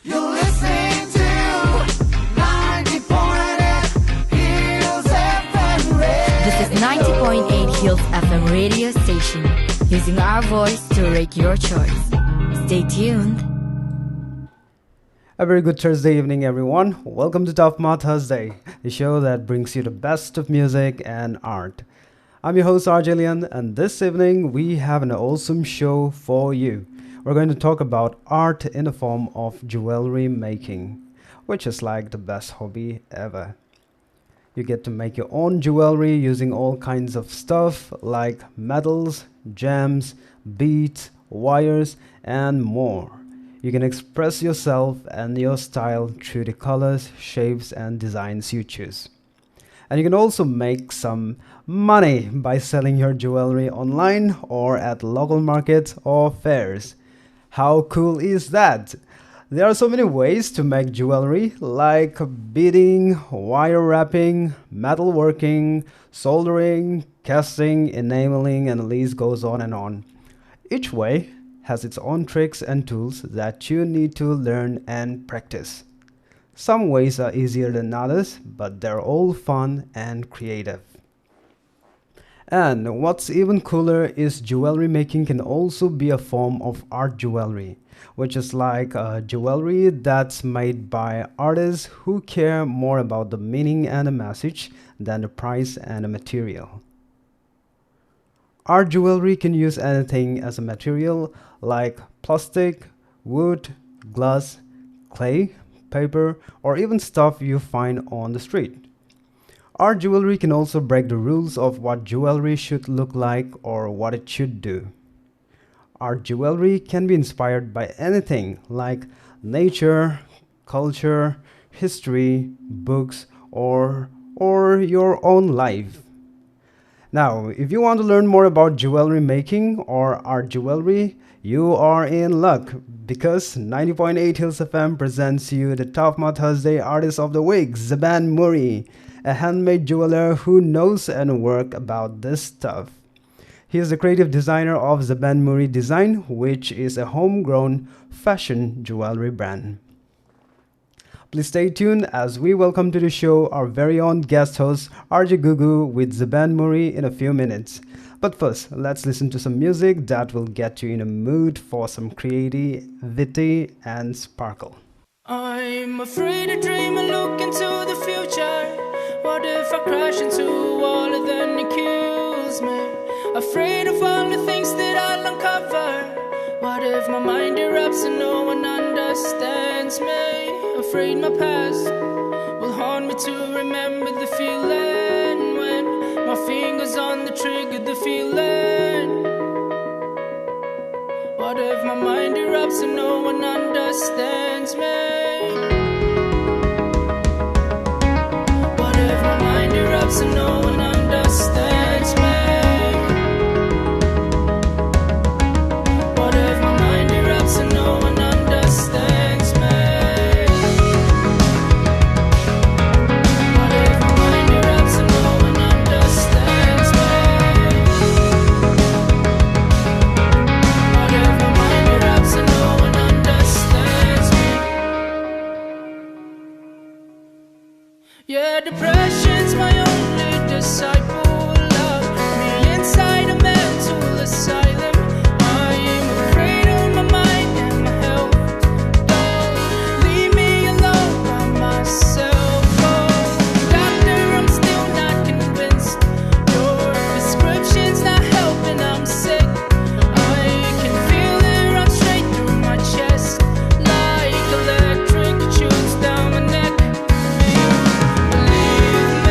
You're listening to 90.8 Hills FM Radio. This is 90.8 Hills FM radio station, using our voice to rate your choice. Stay tuned. A very good Thursday evening, everyone. Welcome to TaFMA Thursday, the show that brings you the best of music and art. I'm your host, Arjelian, and this evening we have an awesome show for you. We're going to talk about art in the form of jewelry making, which is like the best hobby ever. You get to make your own jewelry using all kinds of stuff like metals, gems, beads, wires, and more. You can express yourself and your style through the colors, shapes, and designs you choose. And you can also make some money by selling your jewelry online or at local markets or fairs. How cool is that? There are so many ways to make jewelry, like beading, wire wrapping, metalworking, soldering, casting, enameling, and the list goes on and on. Each way has its own tricks and tools that you need to learn and practice. Some ways are easier than others, but they're all fun and creative. And what's even cooler is jewelry making can also be a form of art jewelry, which is like a jewelry that's made by artists who care more about the meaning and the message than the price and the material. Art jewelry can use anything as a material like plastic, wood, glass, clay, paper, or even stuff you find on the street. Art jewelry can also break the rules of what jewelry should look like or what it should do. Art jewelry can be inspired by anything like nature, culture, history, books, or your own life. Now, if you want to learn more about jewelry making or art jewelry, you are in luck because 90.8 Hills FM presents you the TaFMA Thursday Artist of the Week, Zaben Murry, a handmade jeweler who knows and works about this stuff. He is the creative designer of Zaben Murry Design, which is a homegrown fashion jewelry brand. Please stay tuned as we welcome to the show our very own guest host, RJ Gugu, with Zaben Murry in a few minutes. But first, let's listen to some music that will get you in a mood for some creativity and sparkle. I'm afraid to dream and look into the future. What if I crash into a wall and then it kills me? Afraid of all the things that I'll uncover. What if my mind erupts and no one understands me? Afraid my past will haunt me to remember the feeling when my fingers on the trigger, the feeling. What if my mind erupts and no one understands me? What if my mind erupts and no one understands me? What if my mind erupts and no one understands me? What if my mind erupts and no one understands me? What if my mind erupts and no one understands me? Yeah, depression's my only disciple. Love me inside a mental asylum. I am afraid of my mind and my health. Don't leave me alone by myself. Oh, doctor, I'm still not convinced. Your prescription's not helping, I'm sick. I can feel it run straight through my chest like electric shoots down my neck. Believe me,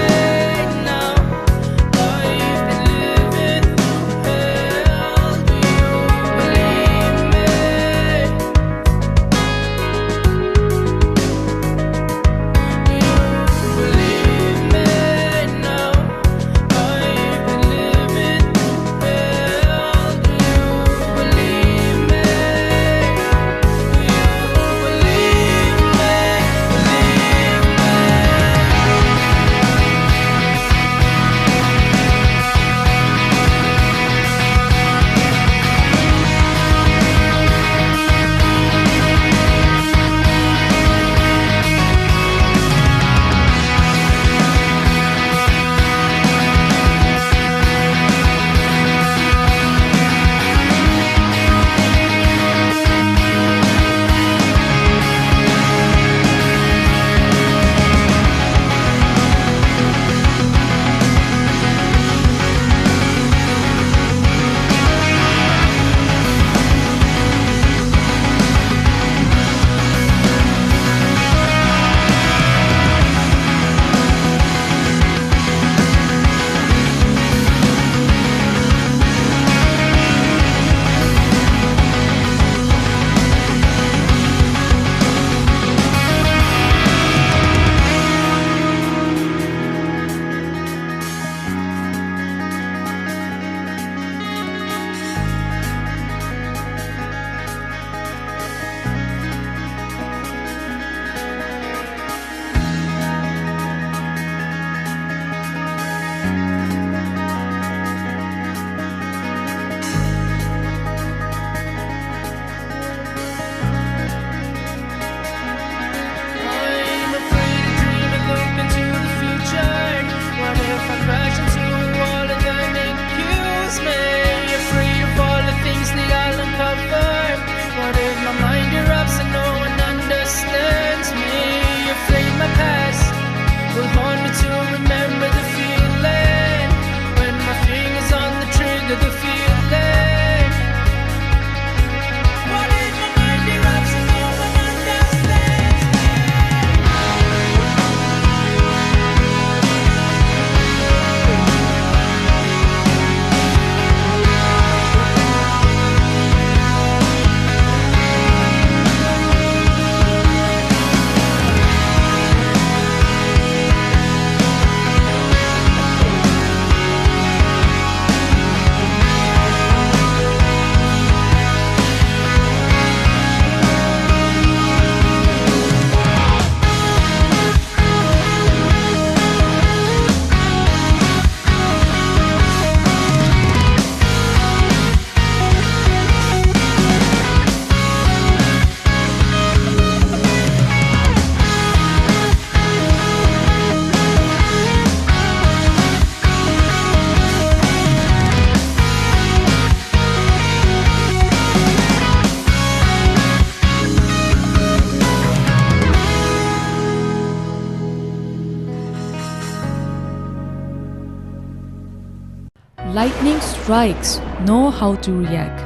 Lightning strikes, know how to react.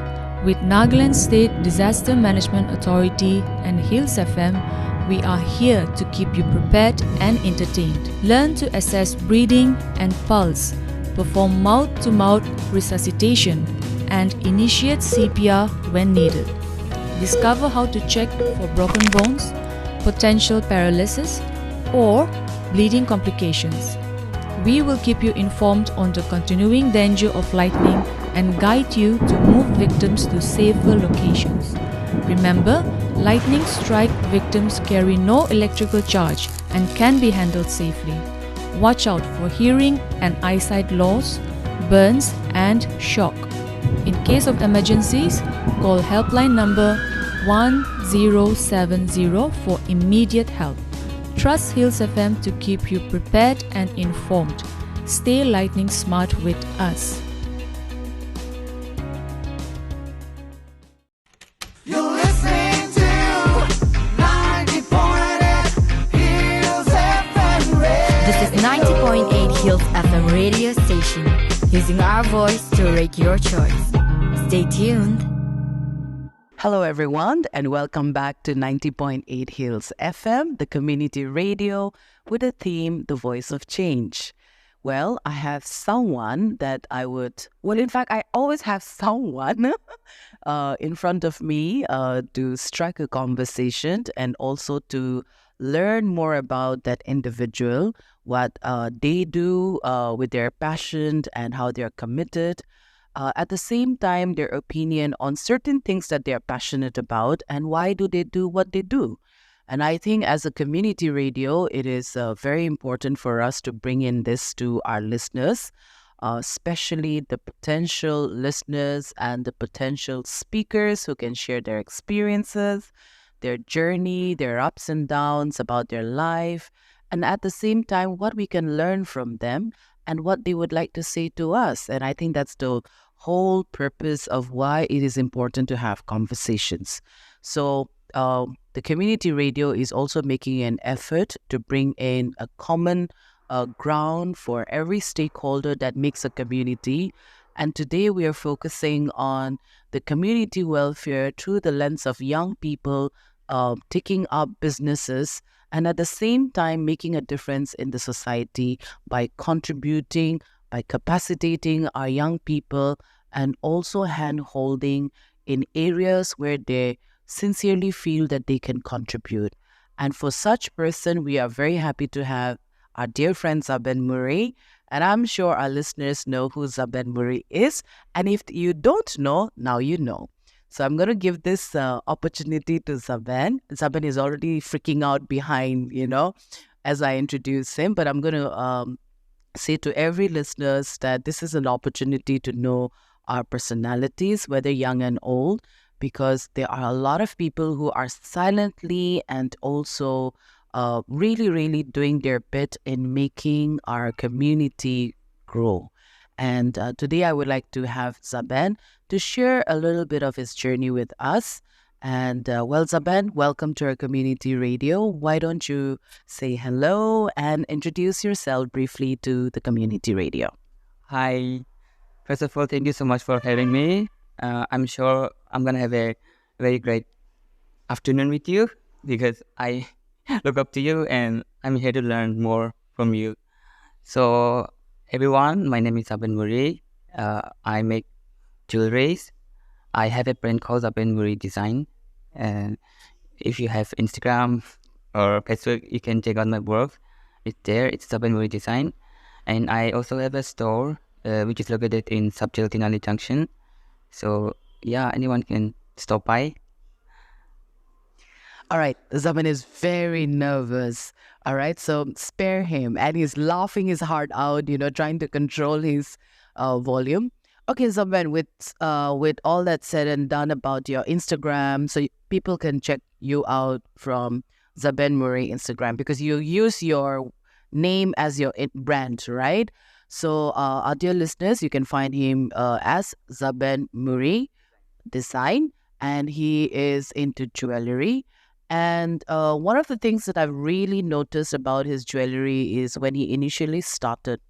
With Nagaland State Disaster Management Authority and Hills FM, we are here to keep you prepared and entertained. Learn to assess breathing and pulse, perform mouth-to-mouth resuscitation, and initiate CPR when needed. Discover how to check for broken bones, potential paralysis, or bleeding complications. We will keep you informed on the continuing danger of lightning and guide you to move victims to safer locations. Remember, lightning strike victims carry no electrical charge and can be handled safely. Watch out for hearing and eyesight loss, burns, and shock. In case of emergencies, call helpline number 1070 for immediate help. Trust Hills FM to keep you prepared and informed. Stay lightning smart with us. You're listening to 90.8 Hills FM Radio. This is 90.8 Hills FM radio station, using our voice to rate your choice. Stay tuned. Hello, everyone, and welcome back to 90.8 Hills FM, the community radio with a theme, The Voice of Change. Well, I have someone that I always have someone in front of me to strike a conversation and also to learn more about that individual, what they do with their passion and how they're committed. At the same time, their opinion on certain things that they're passionate about and why do they do what they do. And I think as a community radio, it is very important for us to bring in this to our listeners, especially the potential listeners and the potential speakers who can share their experiences, their journey, their ups and downs about their life, and at the same time, what we can learn from them and what they would like to say to us. And I think that's the whole purpose of why it is important to have conversations. So the community radio is also making an effort to bring in a common ground for every stakeholder that makes a community. And today we are focusing on the community welfare through the lens of young people taking up businesses and at the same time making a difference in the society by contributing, by capacitating our young people and also hand-holding in areas where they sincerely feel that they can contribute. And for such person, we are very happy to have our dear friend Zaben Murry. And I'm sure our listeners know who Zaben Murry is. And if you don't know, now you know. So I'm going to give this opportunity to Zaben. Zaben is already freaking out behind, as I introduce him. But I'm going to say to every listeners that this is an opportunity to know our personalities, whether young and old, because there are a lot of people who are silently and also really, really doing their bit in making our community grow. And today I would like to have Zaben to share a little bit of his journey with us. And Zaben, welcome to our community radio. Why don't you say hello and introduce yourself briefly to the community radio? Hi. First of all, thank you so much for having me. I'm sure I'm going to have a very great afternoon with you because I look up to you and I'm here to learn more from you. So, everyone, my name is Zaben Murry. I make jewelry. I have a brand called Zaben Murry Design. And if you have Instagram or Facebook, you can check out my work. It's there. It's Zaben Murry Design. And I also have a store which is located in Subtil Tinali Junction. So, yeah, anyone can stop by. All right, Zaben is very nervous. All right, so spare him. And he's laughing his heart out, trying to control his volume. Okay, Zaben, with all that said and done about your Instagram, so people can check you out from Zaben Murry Instagram because you use your name as your brand, right? So, our dear listeners, you can find him as Zaben Murry Design, and he is into jewellery. And one of the things that I've really noticed about his jewellery is when he initially started,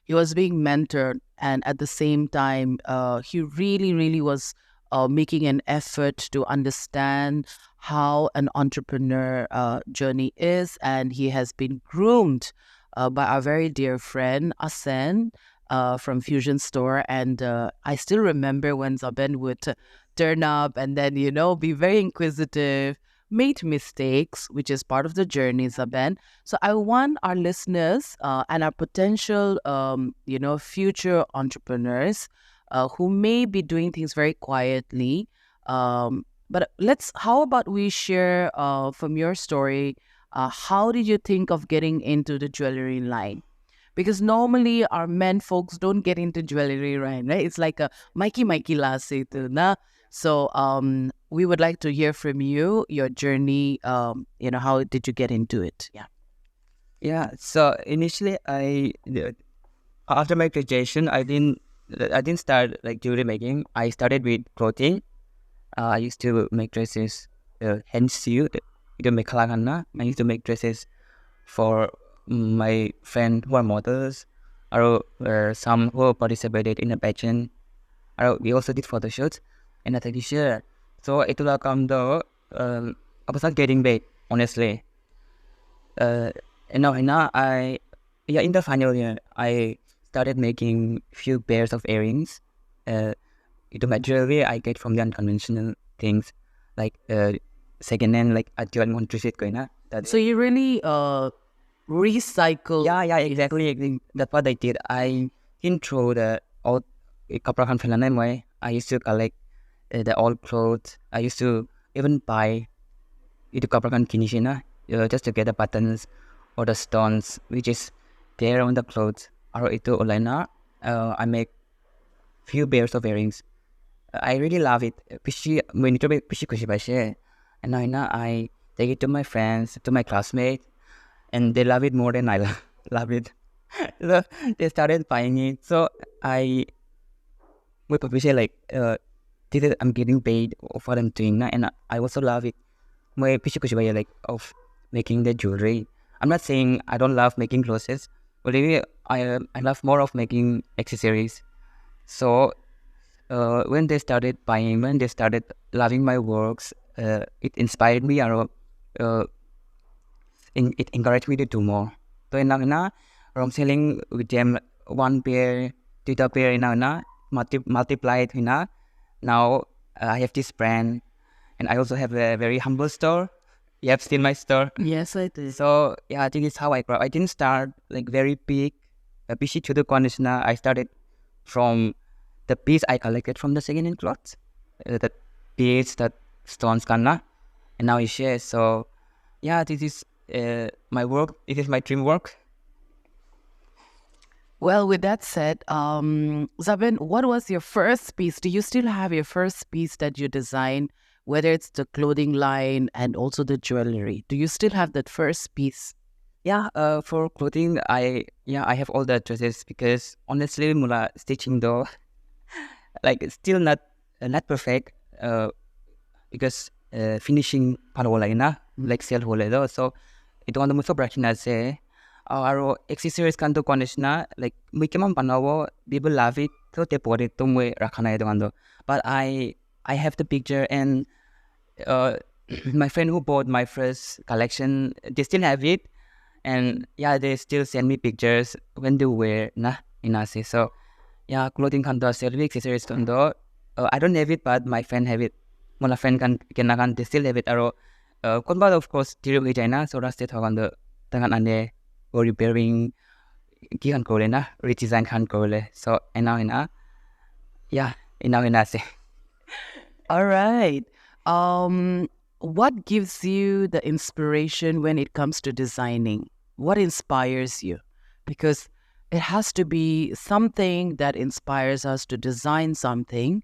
he was being mentored and at the same time, he really was making an effort to understand how an entrepreneur journey is, and he has been groomed by our very dear friend Asen from Fusion Store. And I still remember when Zaben would turn up and then, be very inquisitive, made mistakes, which is part of the journey, Zaben. So I want our listeners and our potential, future entrepreneurs who may be doing things very quietly. But how about we share from your story, how did you think of getting into the jewelry line? Because normally our men folks don't get into jewelry, right? It's like a Mikey last na. So we would like to hear from you, your journey. How did you get into it? Yeah. Yeah. So initially, after my graduation, I didn't start like jewelry making. I started with clothing. I used to make dresses, hence you. Itu make kalangana. I used to make dresses for my friend who are models, or some who participated in a pageant. Or we also did photo shoots and a t-shirt. So itulah kamdo. I was not getting paid, honestly. And now in the final year, I started making few pairs of earrings. Itu jewelry I get from the unconventional things, like second-hand, like at your country shit going. So you really recycle. Yeah, exactly. That's what I did. I didn't throw the old kaprakan filanan way. I used to collect the old clothes. I used to even buy itu kaprakan kinishina just to get the buttons or the stones which is there on the clothes. Or itu olaina. I make few pairs of earrings. I really love it. And now I take it to my friends, to my classmates, and they love it more than I love it. So they started buying it. So I would appreciate like I'm getting paid for them doing that, and I also love it. Like of making the jewelry. I'm not saying I don't love making clothes, but really I love more of making accessories. So when they started buying, when they started loving my works, it inspired me, or it encouraged me to do more. So now I'm selling with them one pair, two pair, multiplied. Now I have this brand, and I also have a very humble store. You have seen my store. Yes, I do. So yeah, I think it's how I grew up. I didn't start like very big. To the conditioner, I started from the piece I collected from the second-hand clothes, that piece, that stones, and now I share. So yeah, this is my work. It is my dream work. Well, with that said, Zaben, what was your first piece? Do you still have your first piece that you designed, whether it's the clothing line and also the jewelry? Do you still have that first piece? Yeah, for clothing, I have all the dresses, because honestly, mula stitching though, like it's still not perfect. Because finishing parola na like sell hole though. So ito ang muso brush na say. Aro accessories kanto konesh na like may kaman panawo, people love it. So te pore to mo rakana ito ando. But I have the picture, and my friend who bought my first collection, they still have it. And yeah, they still send me pictures when they wear na inase. So yeah, clothing kanto sell accessories kanto. I don't have it, but my friend have it. Mula friend kan they still have it. Aro konba of course tiro hi jay na. So that's it hagando tangan ane or repairing ki kan kore na redesign kan kore. So ina yeah ina se. All right. What gives you the inspiration when it comes to designing? What inspires you? Because it has to be something that inspires us to design something.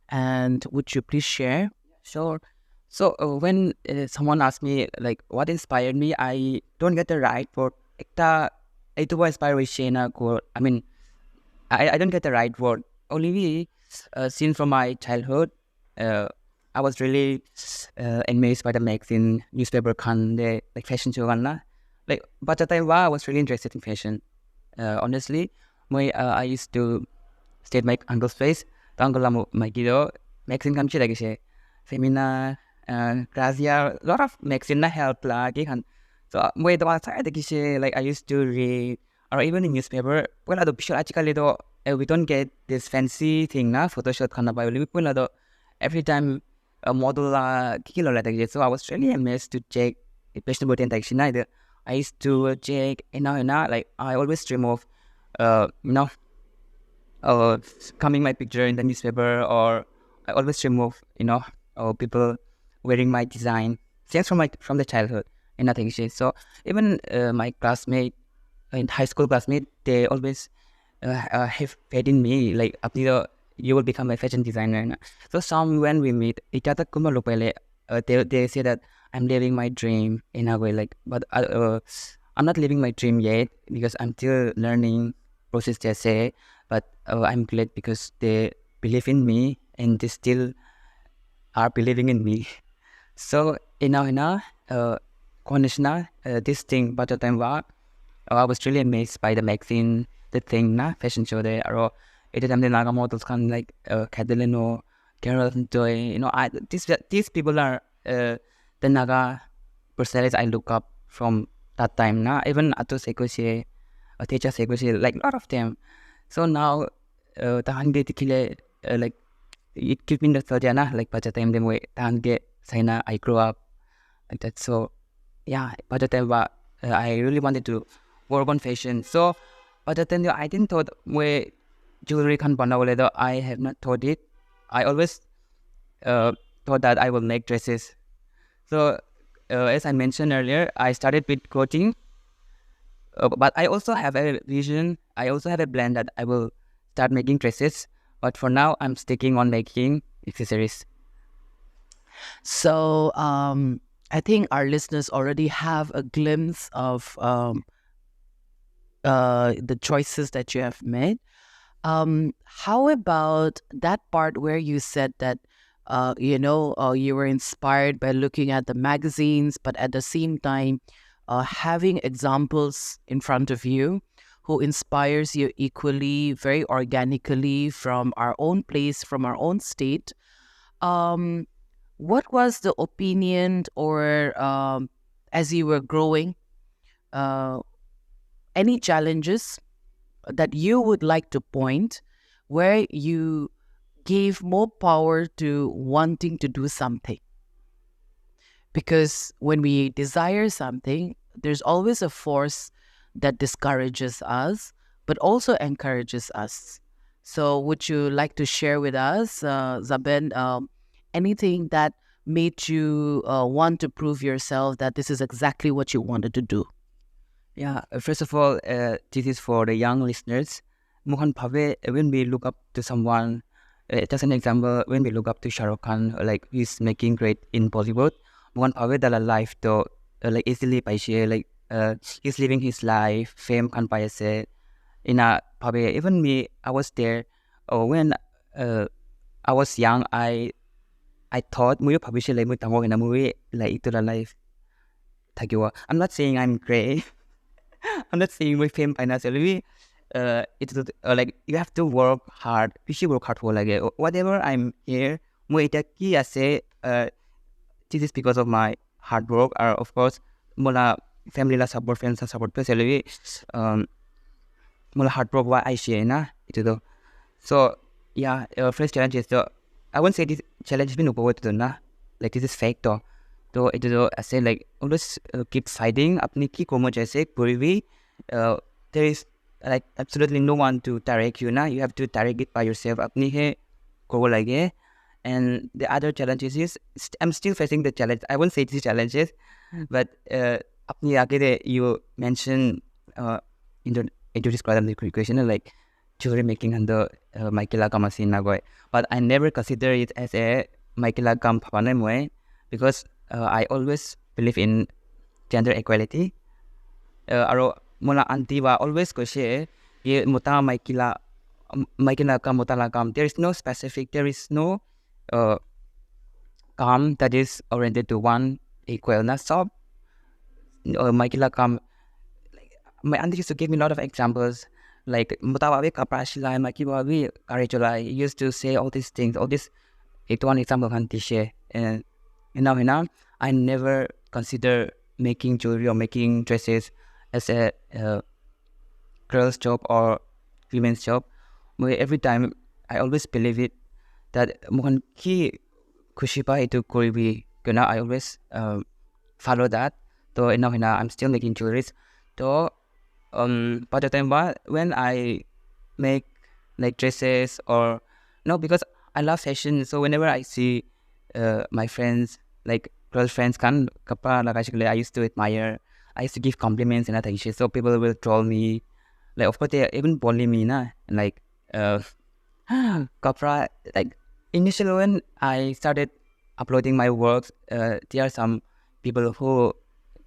And would you please share? Sure. So when someone asks me like what inspired me, I don't get the right word. Ito ba inspiration ko? I mean, I don't get the right word. Only since from my childhood, I was really amazed by the magazine, newspaper, the like fashion show na. Like, but at the time I was really interested in fashion. Honestly, I used to stayed my uncle's place. The uncle my kiddo magazine kam chi lagi she seminar grazia lot of magazine na help la ki kan. So way the one side the like I used to read or even in newspaper. Well, the picture article we don't get this fancy thing na Photoshop kind of by every time a model kilo like so I was really amazed to check especially about interaction either. I used to check like I always dream of coming my picture in the newspaper, or I always dream of people wearing my design since from the childhood and nothing. So even my classmate in high school classmate, they always have faith in me, like you will become a fashion designer. So some when we meet each other, they say that I'm living my dream in a way, like, but I'm not living my dream yet because I'm still learning process they say, but I'm glad because they believe in me and they still are believing in me. So conditioner this thing, but the time I was really amazed by the magazine, the thing na fashion show there, or it time the Naga models kind like Catalino, Carol Joy, these people are the Naga personalities I look up from that time na, even Ato Sekoshi, Teacher Sekoshi, like a lot of them. So now tahan ge like it gives me the thought na, like by the time them way tahan ge Saina I grew up like that. So yeah, by the time I really wanted to work on fashion. So by the time I didn't thought where jewelry can banawale, I have not thought it. I always thought that I will make dresses. So as I mentioned earlier, I started with clothing, but I also have a vision. I also have a plan that I will start making dresses. But for now, I'm sticking on making accessories. So I think our listeners already have a glimpse of the choices that you have made. How about that part where you said that you were inspired by looking at the magazines, but at the same time having examples in front of you who inspires you equally, very organically from our own place, from our own state. What was the opinion, or as you were growing, any challenges that you would like to point where you gave more power to wanting to do something? Because when we desire something, there's always a force that discourages us, but also encourages us. So would you like to share with us, Zaben, anything that made you want to prove yourself that this is exactly what you wanted to do? Yeah, first of all, this is for the young listeners. Mohan Bhave, when we look up to someone, just an example, when we look up to Shah Rukh Khan, like he's making great in Bollywood, Mohan Bhave dala life to like easily by share, like he's living his life, fame kan pa se. In a Bhave, even me, I was there. When I was young, I thought muyo Bhave siya like mo tango na movie like ito la life. Tagiwa. I'm not saying I'm great. I'm not saying my fame financially. It's like you have to work hard. You should work hard for like whatever I'm here. Mo ita ki ase this is because of my hard work. Or of course, mula family la support, friends la support. Especially mula hard work wa I share na ito do. So yeah, first challenge is the I won't say this challenge has been over na. Like this is fake though. तो it I say like always keep fighting अपनी की कोमो जैसे पूरी भी there is like absolutely no one to direct you ना, you have to direct it by yourself अपनी है को लगे. And the other challenges is I'm still facing the challenge. I won't say these challenges, but अपनी आगे you mentioned introduce the question like jewelry making under Michaela Kamasi nagoy, but I never consider it as a Michaela Kam papanay way because I always believe in gender equality. Aro mula auntie wa always ko share ye muta Michaela kam muta la kam. There is no specific. There is no kam that is oriented to one equal. Na so Michaela kam. My auntie used to give me a lot of examples. like mutawabi kapra shilai makiwabi karicholai used to say all these things, all this it one example kan tishe and now I never consider making jewelry or making dresses as a girl's job or women's job. But every time I always believe it that mukhan ki khushi pa itu koribi kana I always follow that. So now I'm still making jewelries. So by the time when I make like dresses or no, because I love fashion, so whenever I see my friends like girlfriends kan kapra like I used to admire, I used to give compliments and that shit. So people will troll me, like of course they even bully me na, like kapra. Like initially when I started uploading my works, there are some people who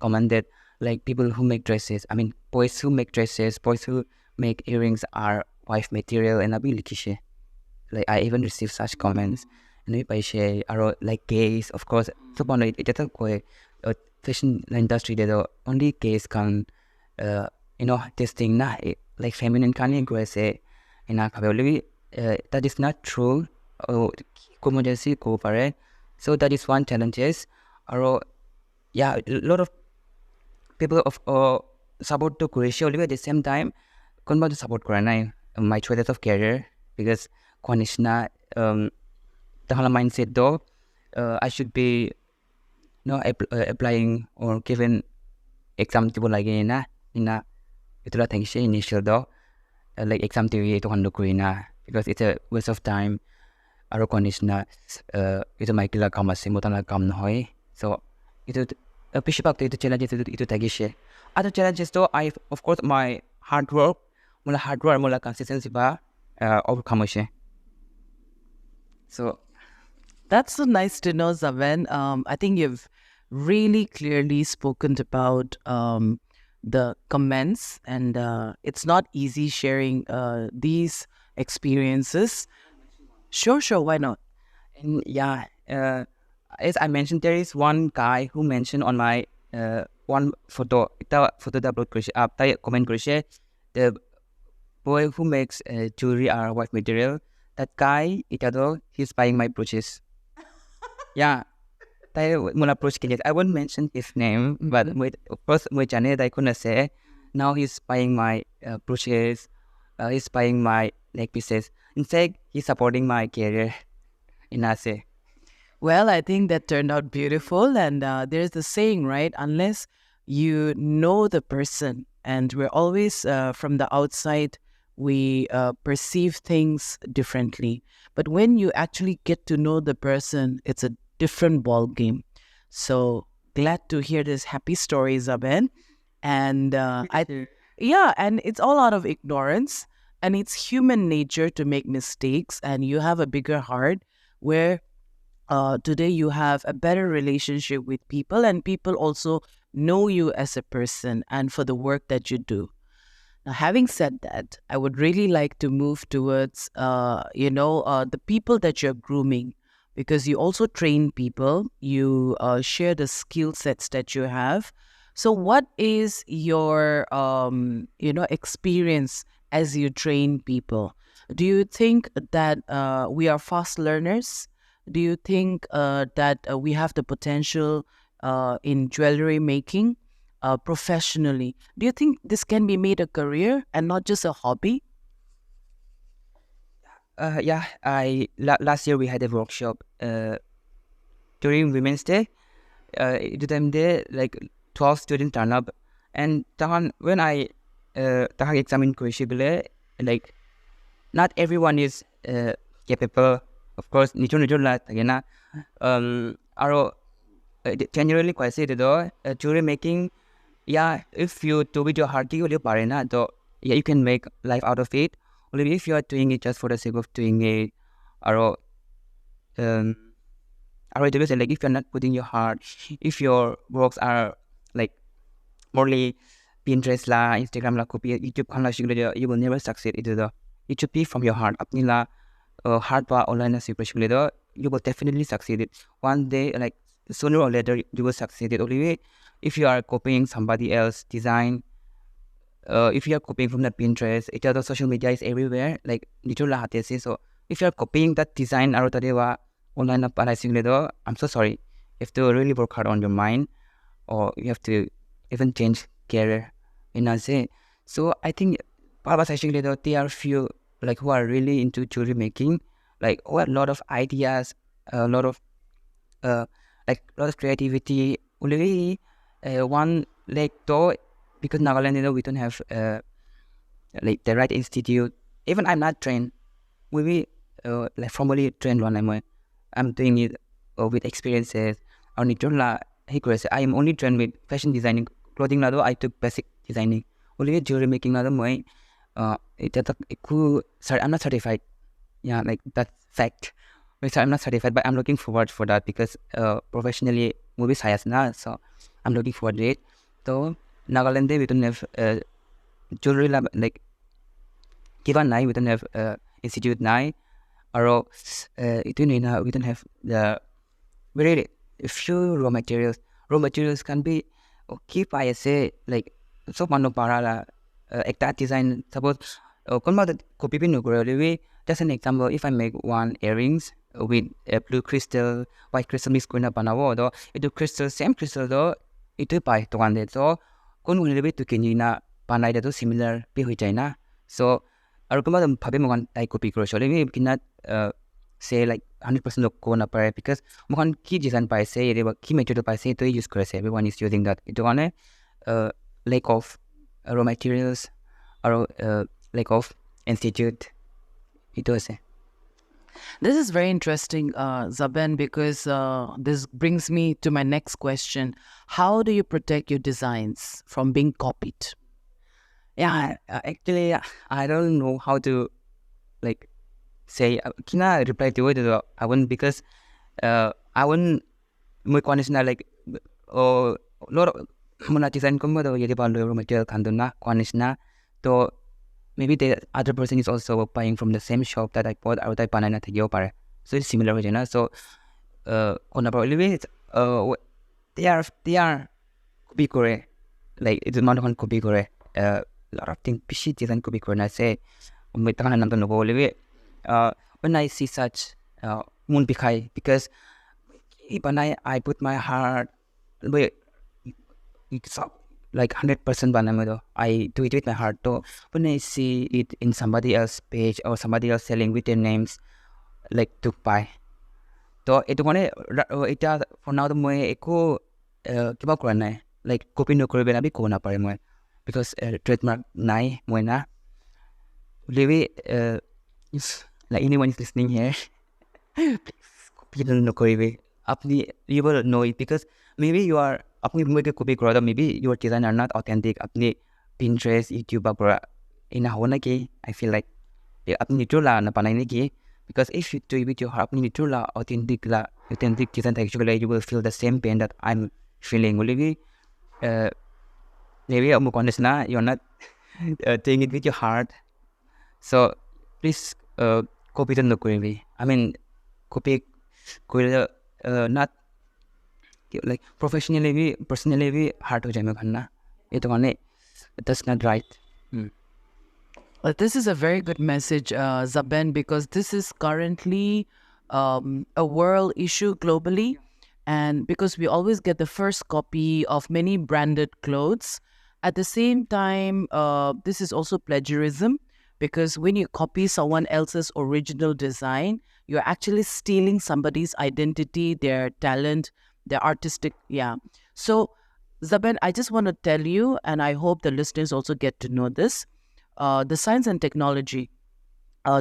commented like people who make dresses. I mean boys who make dresses, boys who make earrings are wife material and abi likishe. Like I even received such comments. And we share like gays, of course. So it doesn't go fashion industry that only gays can this thing na like feminine can go say in a that is not true. So that is one challenges. Yeah, a lot of people of support to Croatia at the same time couldn't to support Korean my choices of career because Konishna the whole mindset though I should be applying or given exam tipo lagi na itulah thanks initial though like exam TV itu kan na because it's a waste of time aro Konishna itu mai kila kamas simutan la kam noy so itu pishpak itu challenges itu tagishe other challenges though I of course my hard work mula consistency ba overcome she. So That's so nice to know, Zaben. I think you've really clearly spoken about the comments, and it's not easy sharing these experiences. Sure, why not? and yeah, as I mentioned, there is one guy who mentioned on my one photo. Ita photo da upload krise, ta comment krise. The boy who makes jewelry are white material. That guy, he's buying my brooches. Yeah, tayo mula approach kanya. I won't mention his name, but first with Janet, I couldn't say. Now he's buying my brooches. He's buying my neck pieces. In fact, he's supporting my career in Ase. Well, I think that turned out beautiful. And there's the saying, right? Unless you know the person, and we're always from the outside, we perceive things differently. But when you actually get to know the person, it's a different ball game. So glad to hear this happy story, Zaben. And and it's all out of ignorance. And it's human nature to make mistakes. And you have a bigger heart where today you have a better relationship with people, and people also know you as a person and for the work that you do. Now, having said that, I would really like to move towards, the people that you're grooming, because you also train people, you share the skill sets that you have. So what is your, experience as you train people? Do you think that we are fast learners? Do you think that we have the potential in jewelry making professionally? Do you think this can be made a career and not just a hobby? Last year we had a workshop during Women's Day. The time there, like 12 students turn up, and when I examine Croatia, like not everyone is capable. Of course, nicho la tagana. Generally, quite say jewelry making. Yeah, if you do with your heart, you you can make life out of it. Only if you are doing it just for the sake of doing it, or like if you're not putting your heart, if your works are like morely Pinterest la, Instagram la, copy YouTube kan la, you will never succeed. It should be from your heart. Apni la heart pa online na you will definitely succeed. One day, like sooner or later, you will succeed. Only if you are copying somebody else design, if you are copying from the Pinterest, it other social media is everywhere. Like nicho la hate se. So if you are copying that design aro tade wa online na panai single do, I'm so sorry. You have to really work hard on your mind, or you have to even change career in a say. So I think Papa actually they are few like who are really into jewelry making, like a lot of ideas, a lot of like a lot of creativity. Only one like though because Nagaland we don't have like the right institute. Even I'm not trained. We like formally trained one I'm doing it with experiences. I need to la I am only trained with fashion designing, clothing lado. I took basic designing. Only jewelry making lado moi. Sorry, I'm not certified. Yeah, like that's fact. Which I'm not certified, but I'm looking forward for that because professionally movie science na, so I'm looking forward to it. So Nagaland we don't have jewelry lab like given nai we don't have institute nai or we don't have the very few raw materials. Raw materials can be keep I say like so mano para la exact design suppose copy pin we just an example if I make one earrings with blue crystal white crystal mix kona panawo do itu crystal same crystal do itu pai to one so kun ulebe to kenina panai da similar be hoi china so aru kuma bhabe mogan tai copy kro chole we cannot say like 100% of kona pare because mogan ki design pai say ere ki material pai say to use kore say everyone is using that itu one lack of raw materials or lack of institute itu say. This is very interesting, Zaben, because this brings me to my next question. How do you protect your designs from being copied? Yeah, actually, I don't know how to like say. Can I reply to it? I wouldn't because I wouldn't make conditional like lot of mona design kuma do yedi balu material kanduna conditional to. Maybe the other person is also buying from the same shop that I bought or that banana to pare. So it's similar with so on probably they are copy kore like it's not on copy kore lot of things pishi design copy kore na say when I see such moon bikai because when I put my heart it's like 100% banamado. I do it with my heart. So when I see it in somebody else's page or somebody else selling with their names, like to buy. So it one it for now the more eco kiba kurana like copy no kore benabi ko na pare mo because trademark nai mo na. Really like anyone is listening here, please copy no kore. You will know it because maybe you are apni copy kora maybe your design are not authentic apni Pinterest YouTube kora ina hona ki I feel like apni nitula na panai ni ki because if you do it with your heart apni nitula authentic design actually you will feel the same pain that I'm feeling maybe maybe na you're not doing it with your heart so please copy the no I mean copy not like professionally personally hard to jam khanna that's not right. Well, this is a very good message, Zaben, because this is currently a world issue globally, and because we always get the first copy of many branded clothes. At the same time, this is also plagiarism because when you copy someone else's original design, you're actually stealing somebody's identity, their talent, their artistic, So, Zaben, I just want to tell you, and I hope the listeners also get to know this, the Science and Technology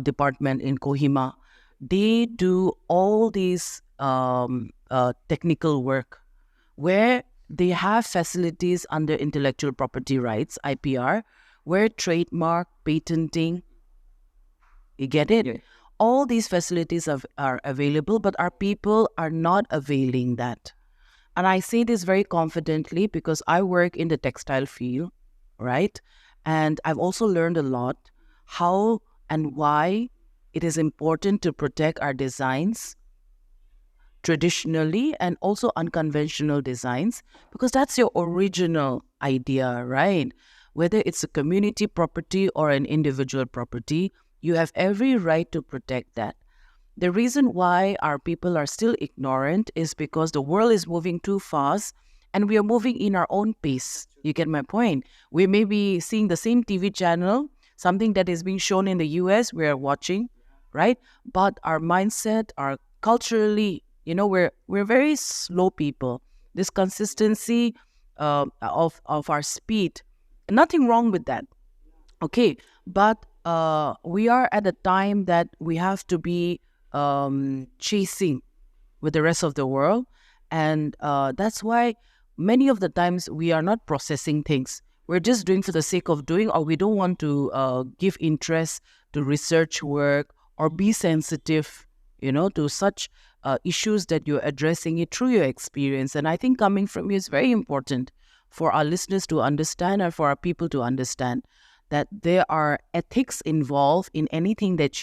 department in Kohima, they do all these technical work where they have facilities under intellectual property rights, IPR, where trademark, patenting, you get it? Yeah. All these facilities are available, but our people are not availing that. And I say this very confidently because I work in the textile field, right? And I've also learned a lot how and why it is important to protect our designs traditionally and also unconventional designs because that's your original idea, right? whether it's a community property or an individual property, you have every right to protect that. The reason why our people are still ignorant is because the world is moving too fast and we are moving in our own pace. You get my point? We may be seeing the same TV channel, something that is being shown in the US, we are watching, right? But our mindset, our culturally, we're very slow people. This consistency of our speed, nothing wrong with that. Okay, but we are at a time that we have to be chasing with the rest of the world, and that's why many of the times we are not processing things. We're just doing for the sake of doing, or we don't want to give interest to research work or be sensitive, to such issues that you're addressing it through your experience. And I think coming from you is very important for our listeners to understand and for our people to understand that there are ethics involved in anything that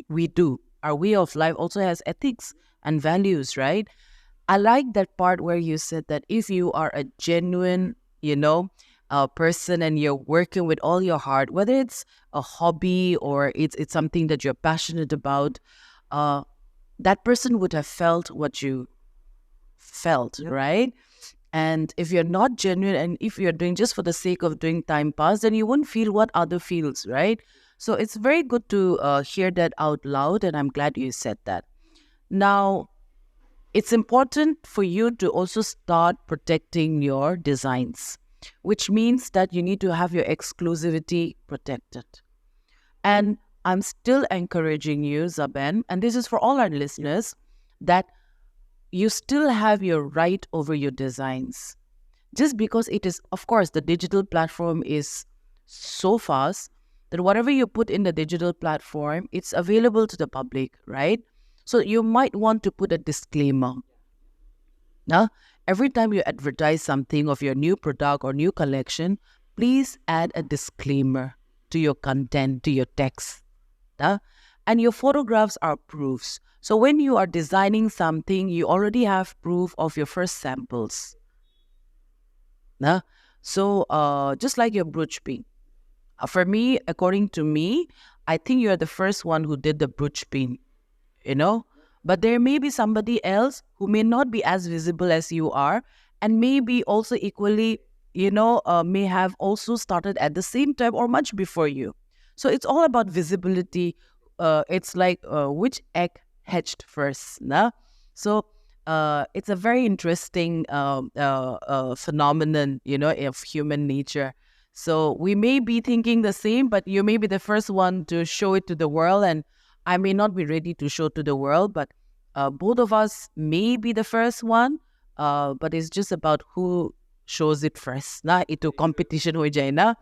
we do. Our way of life also has ethics and values, right? I like that part where you said that if you are a genuine, person and you're working with all your heart, whether it's a hobby or it's something that you're passionate about, that person would have felt what you felt, right? And if you're not genuine and if you're doing just for the sake of doing time pass, then you won't feel what other feels, right? So it's very good to hear that out loud, and I'm glad you said that. Now, it's important for you to also start protecting your designs, which means that you need to have your exclusivity protected. And I'm still encouraging you, Zaben, and this is for all our listeners, that you still have your right over your designs. Just because it is, of course, the digital platform is so fast that whatever you put in the digital platform, it's available to the public, right? So you might want to put a disclaimer. Now, every time you advertise something of your new product or new collection, please add a disclaimer to your content, to your text. And your photographs are proofs. So when you are designing something, you already have proof of your first samples. So just like your brooch pin. For me, according to me, I think you're the first one who did the brooch pin, But there may be somebody else who may not be as visible as you are and maybe also equally, may have also started at the same time or much before you. So it's all about visibility. It's like which egg hatched first. So it's a very interesting phenomenon, of human nature. So we may be thinking the same, but you may be the first one to show it to the world, and I may not be ready to show to the world, but both of us may be the first one, but it's just about who shows it first. Itu competition ho jai na.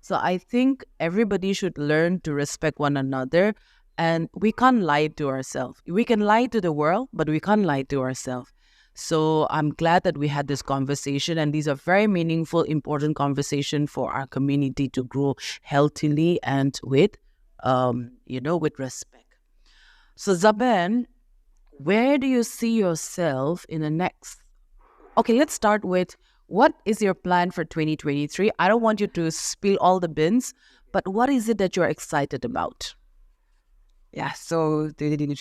So I think everybody should learn to respect one another, and we can't lie to ourselves. We can lie to the world, but we can't lie to ourselves. So I'm glad that we had this conversation, and these are very meaningful, important conversation for our community to grow healthily and with respect. So Zaben, where do you see yourself in the next? Okay, let's start with what is your plan for 2023? I don't want you to spill all the beans, but what is it that you're excited about? Yeah, so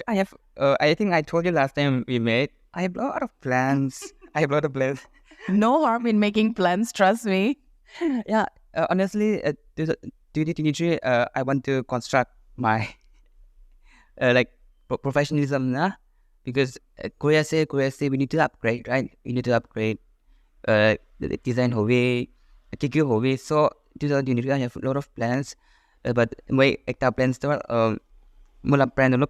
I have, I think I told you last time we met, I have a lot of plans. I have a lot of plans. No harm in making plans, trust me. Yeah, honestly, 2023, I want to construct my professionalism, because Korea say we need to upgrade, right? We need to upgrade the design hobby, TQ hobby. So 2023, I have a lot of plans, but my extra plans are mula plan dulu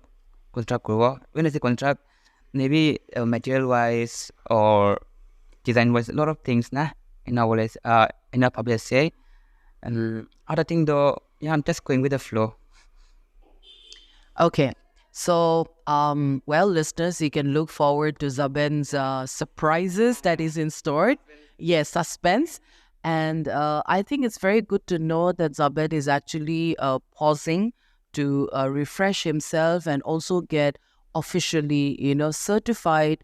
contract ko. When I say contract, maybe material wise or design wise, a lot of things in our public say. And other thing though, yeah, I'm just going with the flow. Okay. So, listeners, you can look forward to Zaben's surprises that is in store. Yes, suspense. And I think it's very good to know that Zaben is actually pausing to refresh himself and also get officially, certified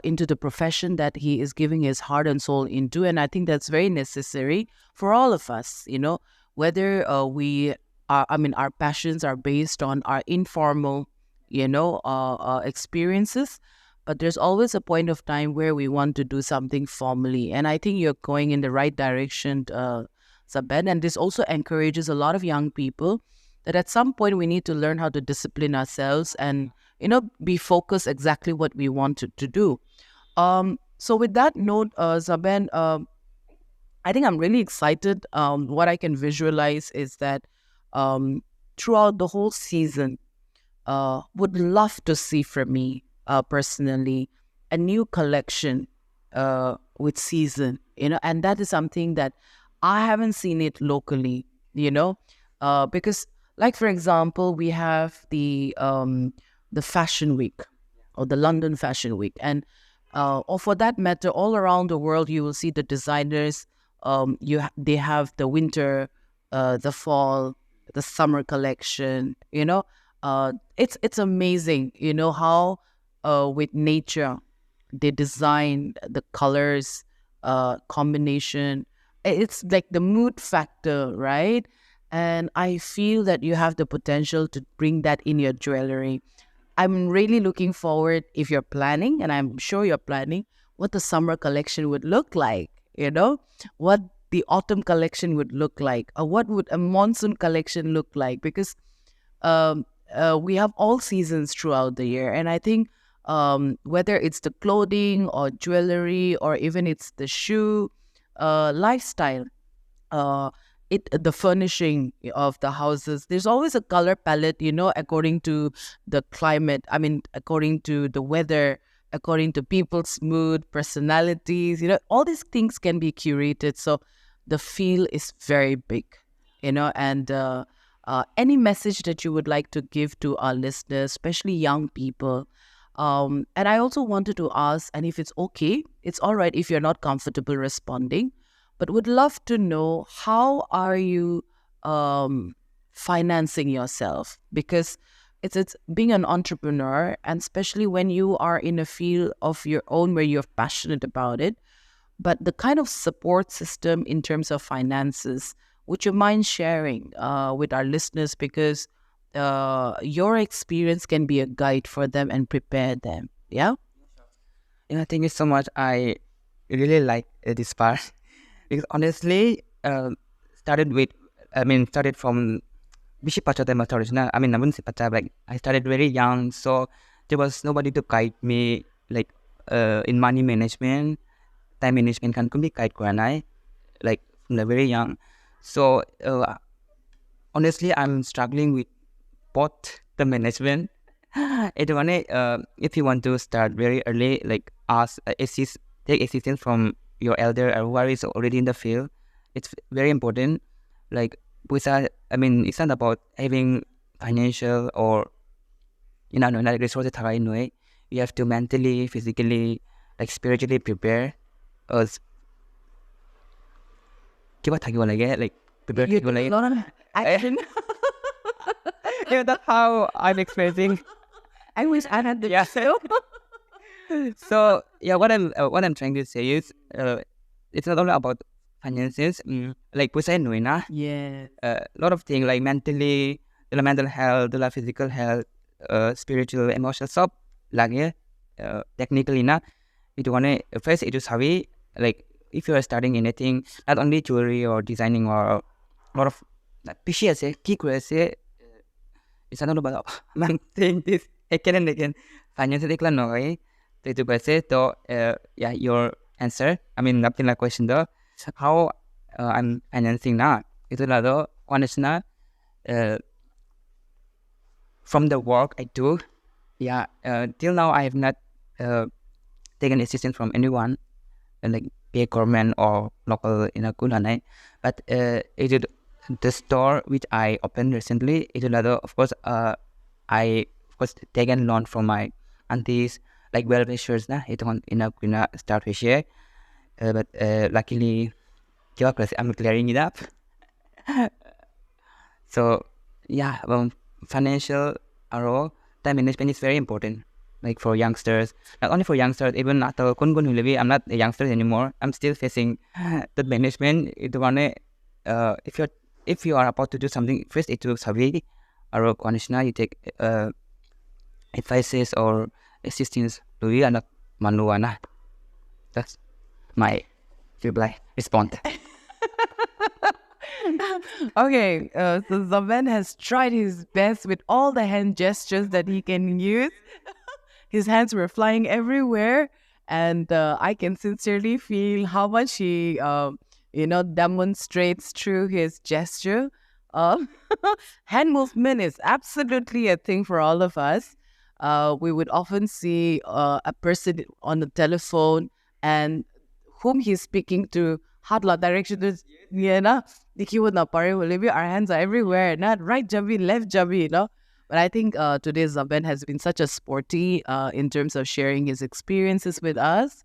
into the profession that he is giving his heart and soul into. And I think that's very necessary for all of us, whether our passions are based on our informal, experiences. But there's always a point of time where we want to do something formally. And I think you're going in the right direction, Zaben. And this also encourages a lot of young people that at some point we need to learn how to discipline ourselves and, be focused exactly what we want to do. So with that note, Zaben, I think I'm really excited. What I can visualize is that throughout the whole season, would love to see from me personally a new collection with season, and that is something that I haven't seen it locally, because, like, for example, we have the Fashion Week or the London Fashion Week, and or for that matter, all around the world, you will see the designers. They have the winter, the fall, the summer collection. It's amazing. How with nature they design the colors, combination. It's like the mood factor, right? And I feel that you have the potential to bring that in your jewelry. I'm really looking forward, if you're planning, and I'm sure you're planning, what the summer collection would look like, what the autumn collection would look like, or what would a monsoon collection look like, because we have all seasons throughout the year. And I think whether it's the clothing or jewelry or even it's the shoe, lifestyle, the furnishing of the houses, there's always a color palette, according to the climate. I mean, according to the weather, according to people's mood, personalities, all these things can be curated. So the feel is very big, and any message that you would like to give to our listeners, especially young people. And I also wanted to ask, and if it's okay, it's all right if you're not comfortable responding, but would love to know, how are you financing yourself? Because it's being an entrepreneur, and especially when you are in a field of your own where you're passionate about it, but the kind of support system in terms of finances, would you mind sharing with our listeners? Because your experience can be a guide for them and prepare them. Yeah? Yeah, thank you so much. I really like this part because honestly, started from Bishop Pachata Matters. I wouldn't say Pacha, like I started very young, so there was nobody to guide me, like in money management, time management can be guide ko like from the very young. So honestly, I'm struggling with both the management. If you want to start very early, like take assistance from your elder or whoever is already in the field. It's very important. Like it's not about having financial or like resources. You have to mentally, physically, like spiritually prepare us. Like prepare. You a lot of action. Yeah, that's how I'm expressing. I wish I had the So yeah, what I'm trying to say is, it's not only about finances. Like we say, Yeah. a lot of things like mentally, the mental health, the physical health, spiritual, emotional stuff. Like technically, itu first itu sabi, like if you are starting anything, not only jewelry or designing or a lot of pishi key it's not about saying this again and again. Financial iklan no right? Itu yeah, your answer. Nothing like question though. How I'm financing now? Itu lado honest from the work I do. Yeah, till now I have not taken assistance from anyone, like be government or local in a Kulanai. But the store which I opened recently, of course, I taken loan from my aunties, like well wishers in a start with share. But luckily, I'm clearing it up. So yeah, financial time management is very important like for youngsters, not only for youngsters, even atau kun I'm not a youngster anymore. I'm still facing the management. If you are about to do something, first itu sabi, or conditioner you take advices or assistance to you anak manuana. That's my reply response. Okay, so Zaben has tried his best with all the hand gestures that he can use. His hands were flying everywhere, and I can sincerely feel how much he, demonstrates through his gesture. Uh, Hand movement is absolutely a thing for all of us. We would often see a person on the telephone and whom he's speaking to, hatla direction to, our hands are everywhere, not right jabi, left jabi, But I think today Zaben has been such a sporty in terms of sharing his experiences with us.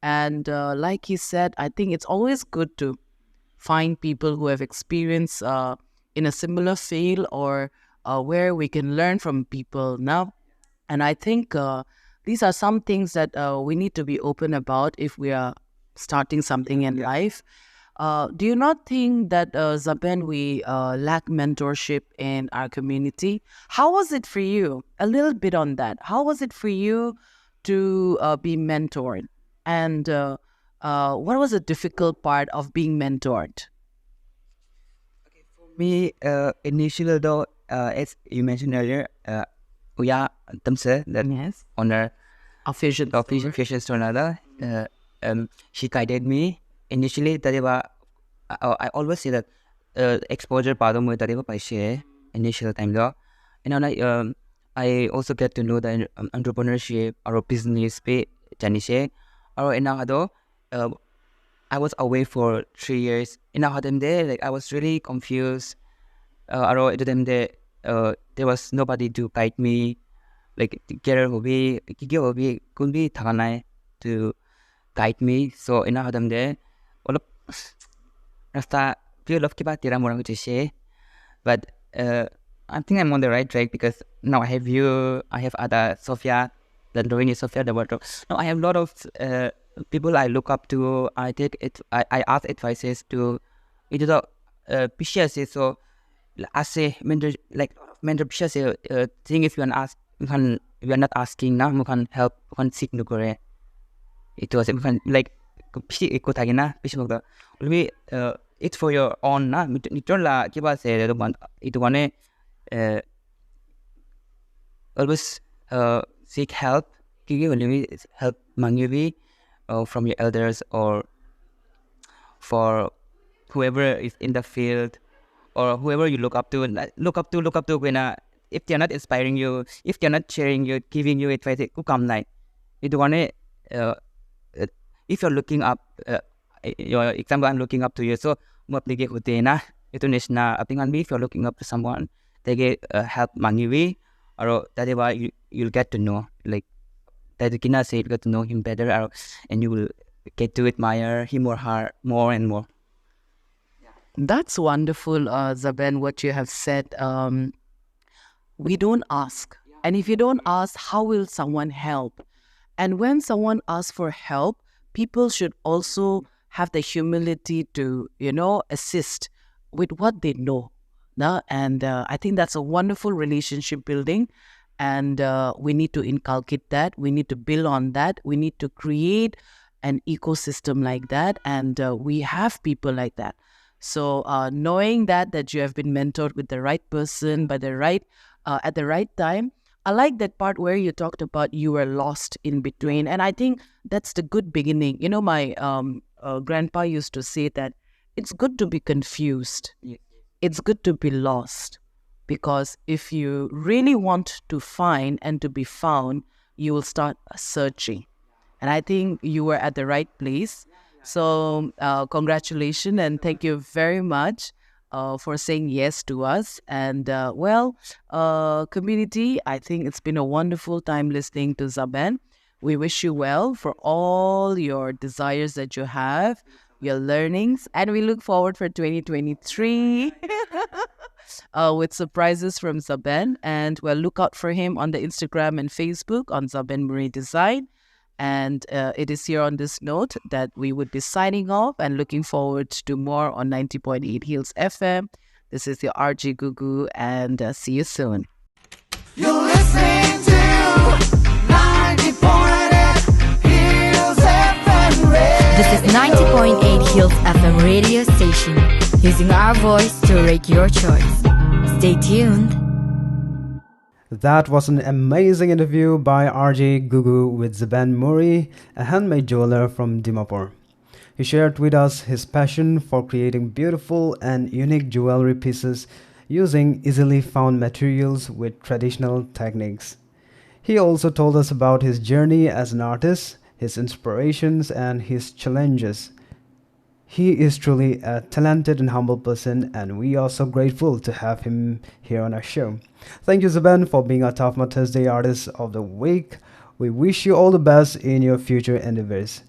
And like he said, I think it's always good to find people who have experience in a similar field or where we can learn from people now. And I think these are some things that we need to be open about if we are starting something in life. Do you not think that, Zaben, we lack mentorship in our community? How was it for you? A little bit on that. How was it for you to be mentored? And what was the difficult part of being mentored? Me, initially though, as you mentioned earlier, Uya Tamse, that Yes. owner A vision. of Fashion Store Nada, she guided me. Initially, I always say that exposure pada mo tadi pa share initial time though, and now I also get to know the entrepreneurship or business pe janishe, or in now I was away for 3 years. In now there, like I was really confused. Or there was nobody to guide me. Like together hobi could be takanai to guide me. So in now there, all of rasta feel of kiba tira morang share. But I think I'm on the right track because now I have you, I have other Sophia, the Dorini Sophia, the wardrobe. Now I have a lot of people I look up to. I take it. I ask advices to. Itu the pisha say so. I say mentor like mentor pisha say thing if you can ask, you are not asking now. You can help. You can seek no kore. Itu was like pishi ikut lagi na pishi magda. Maybe it's for your own na. Nito la kiba say itu one always seek help. Kiki help mangyubi from your elders or for whoever is in the field or whoever you look up to when if they're not inspiring you, if they're not sharing you, giving you advice, ku kam nai. Itu one if you're looking up, your example, I'm looking up to you. So mo aplige hote na itu nesna apingan if you're looking up to someone, they get help mangyubi or that way you'll get to know like that you cannot say you get to know him better and you will get to admire him or her more and more. That's wonderful, Zaben, what you have said. We don't ask. And if you don't ask, how will someone help? And when someone asks for help, people should also have the humility to, assist with what they know. No? And I think that's a wonderful relationship building. And we need to inculcate that. We need to build on that. We need to create an ecosystem like that. And we have people like that. So knowing that you have been mentored with the right person by the right at the right time. I like that part where you talked about you were lost in between. And I think that's the good beginning. My grandpa used to say that it's good to be confused. Yes. It's good to be lost. Because if you really want to find and to be found, you will start searching. And I think you were at the right place. So congratulations and thank you very much for saying yes to us. And community, I think it's been a wonderful time listening to Zaben. We wish you well for all your desires that you have, your learnings, and we look forward for 2023. with surprises from Zaben. And well, look out for him on the Instagram and Facebook on Zaben Murry Design. And it is here on this note that we would be signing off and looking forward to more on 90.8 Hills FM. This is your RG Gugu, and see you soon. You're listening to 90.8 Hills FM Radio. This is 90.8 Hills FM radio station, using our voice to rate your choice. Stay tuned. That was an amazing interview by RJ Gugu with Zaben Murry, a handmade jeweler from Dimapur. He shared with us his passion for creating beautiful and unique jewelry pieces using easily found materials with traditional techniques. He also told us about his journey as an artist, his inspirations, and his challenges. He is truly a talented and humble person, and we are so grateful to have him here on our show. Thank you, Zaben, for being our TaFMA Thursday Artist of the Week. We wish you all the best in your future endeavors.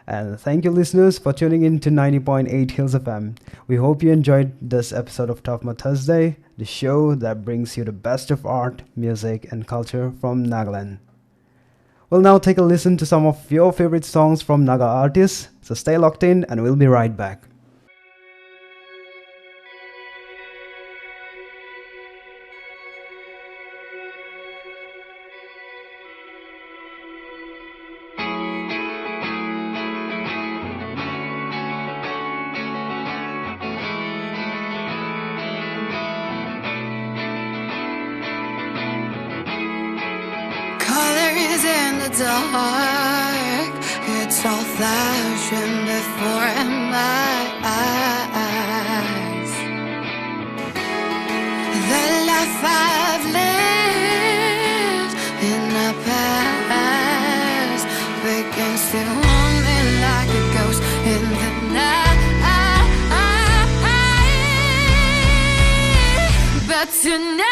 And thank you, listeners, for tuning in to 90.8 Hills FM. We hope you enjoyed this episode of TaFMA Thursday, the show that brings you the best of art, music, and culture from Nagaland. We'll now take a listen to some of your favorite songs from Naga artists, so stay locked in and we'll be right back. Colors in the dark, it's all flashing before my eyes. The life I've lived in the past begins to haunt me like a ghost in the night. But tonight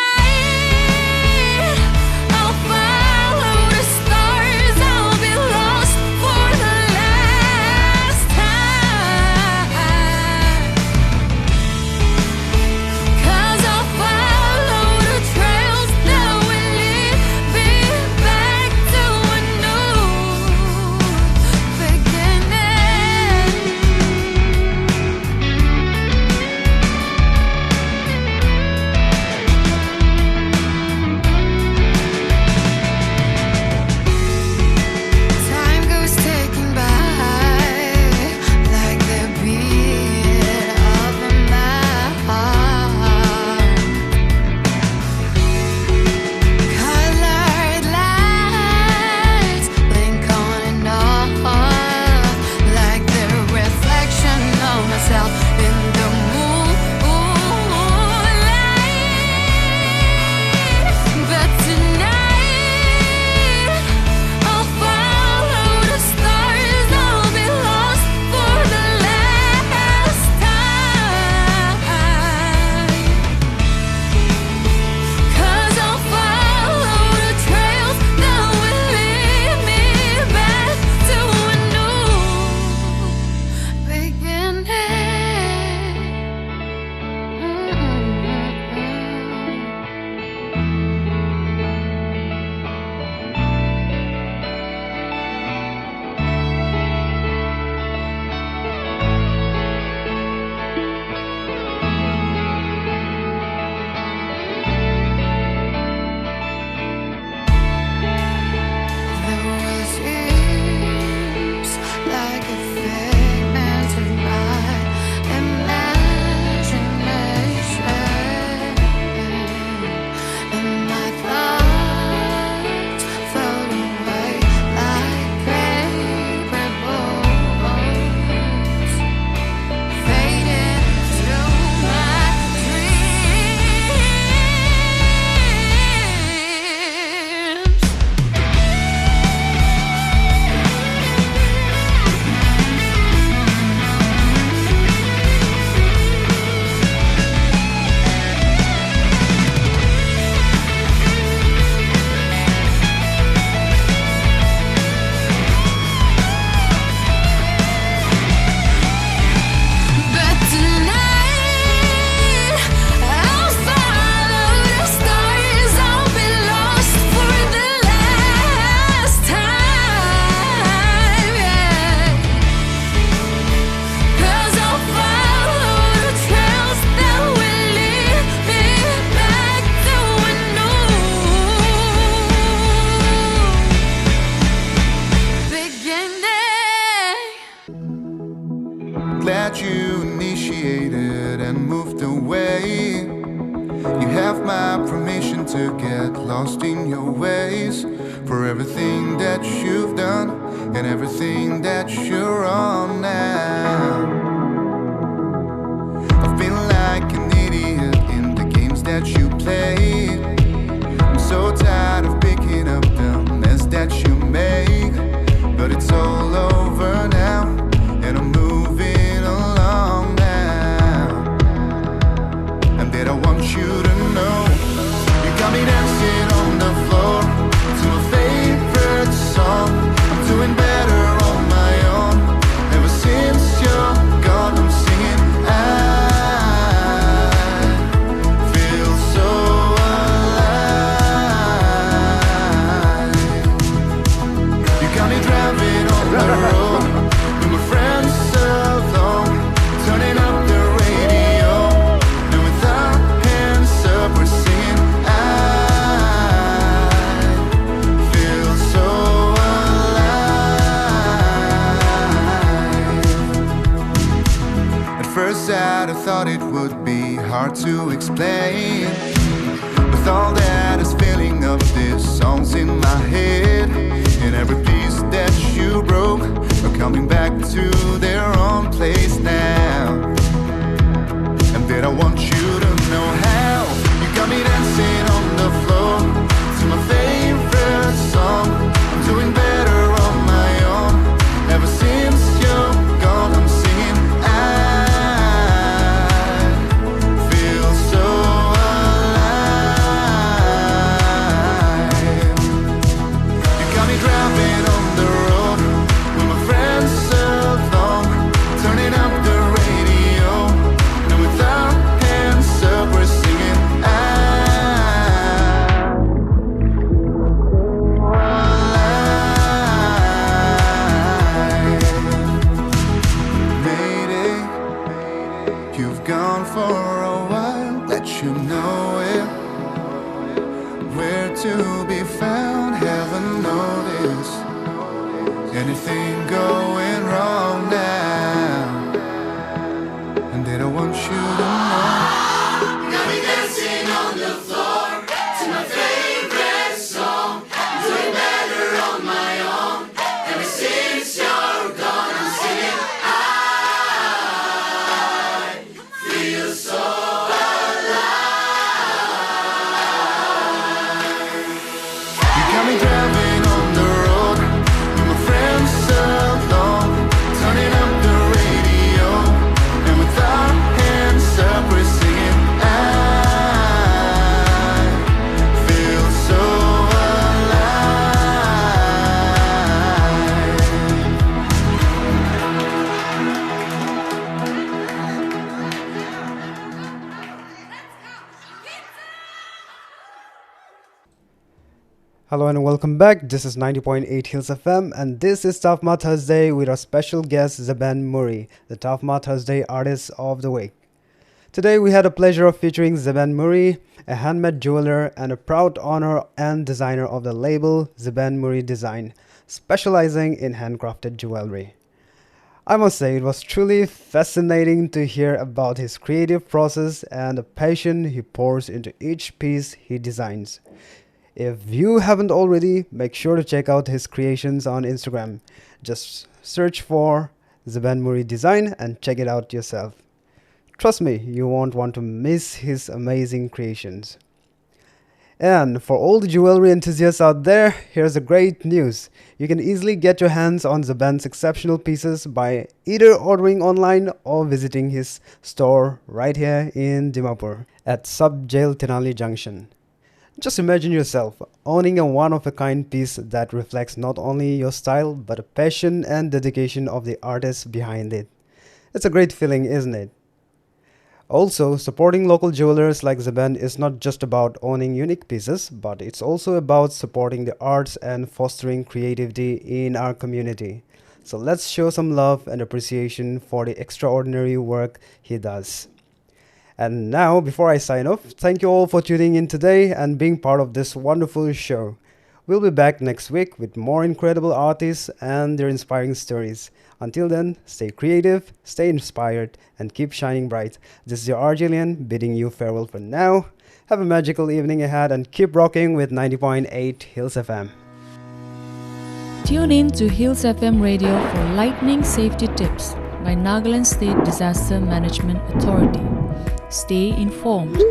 faded and moved away. You have my permission to get lost in your ways, for everything that you've done and everything that you're on now. I've been like an idiot in the games that you played. I'm so tired of picking up the mess that you make, but it's all over now, and I'm moving along now. And that I want you to know, you got me dancing on the floor to my favorite song. I'm doing better on my own. Ever since you're gone, I'm singing. I feel so alive. You got me driving on the road with my friends alone, turning up the radio, and with our hands up we're singing. I feel so alive. At first sight I thought it would be hard to explain, with all that is filling up these songs in my head, and every piece that you broke are coming back to their own place now. And that I want you to know how you got me dancing on the floor to my favorite song. I'm doing better on my own. Ever since you're gone, I'm singing. I feel so alive. You got me driving on the road with my friends alone, turning up the radio, and with our hands up we're singing. I Mayday, you've gone for a while, let you know it. Where to be found, haven't noticed anything going wrong now. And that I want you to know, got me dancing on the floor to my favorite song. I'm doing better on my own. Ever since you're gone, I'm singing. I feel so alive. You got me driving on the road with my friends alone, turning up the radio, and with our hands up we're singing. I feel so alive. Hello and welcome back. This is 90.8 Hills FM, and this is TaFMA Thursday with our special guest Zaben Murry, the TaFMA Thursday Artist of the Week. Today we had the pleasure of featuring Zaben Murry, a handmade jeweler and a proud owner and designer of the label Zaben Murry Design, specializing in handcrafted jewelry. I must say it was truly fascinating to hear about his creative process and the passion he pours into each piece he designs. If you haven't already, make sure to check out his creations on Instagram. Just search for Zaben Murry Design and check it out yourself. Trust me, you won't want to miss his amazing creations. And for all the jewelry enthusiasts out there, here's the great news. You can easily get your hands on Zaben's exceptional pieces by either ordering online or visiting his store right here in Dimapur at Sub Jail Tenali Junction. Just imagine yourself owning a one-of-a-kind piece that reflects not only your style but the passion and dedication of the artist behind it. It's a great feeling, isn't it? Also, supporting local jewelers like Zaben is not just about owning unique pieces, but it's also about supporting the arts and fostering creativity in our community. So let's show some love and appreciation for the extraordinary work he does. And now, before I sign off, thank you all for tuning in today and being part of this wonderful show. We'll be back next week with more incredible artists and their inspiring stories. Until then, stay creative, stay inspired, and keep shining bright. This is your Arjelian bidding you farewell for now. Have a magical evening ahead and keep rocking with 90.8 Hills FM. Tune in to Hills FM Radio for lightning safety tips by Nagaland State Disaster Management Authority. Stay informed.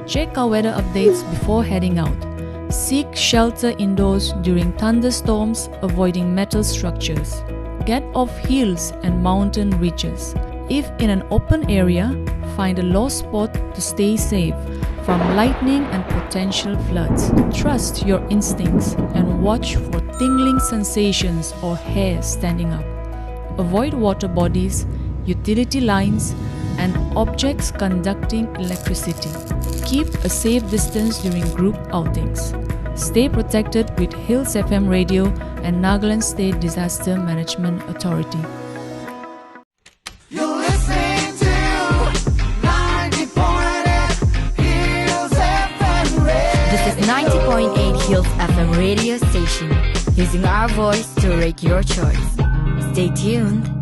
Check our weather updates before heading out. Seek shelter indoors during thunderstorms, avoiding metal structures. Get off hills and mountain ridges. If in an open area, find a low spot to stay safe from lightning and potential floods. Trust your instincts and watch for tingling sensations or hair standing up. Avoid water bodies, utility lines, and objects conducting electricity. Keep a safe distance during group outings. Stay protected with Hills FM Radio and Nagaland State Disaster Management Authority. You're listening to 90.8 Hills FM Radio. This is 90.8 Hills FM radio station, using our voice to rate your choice. Stay tuned.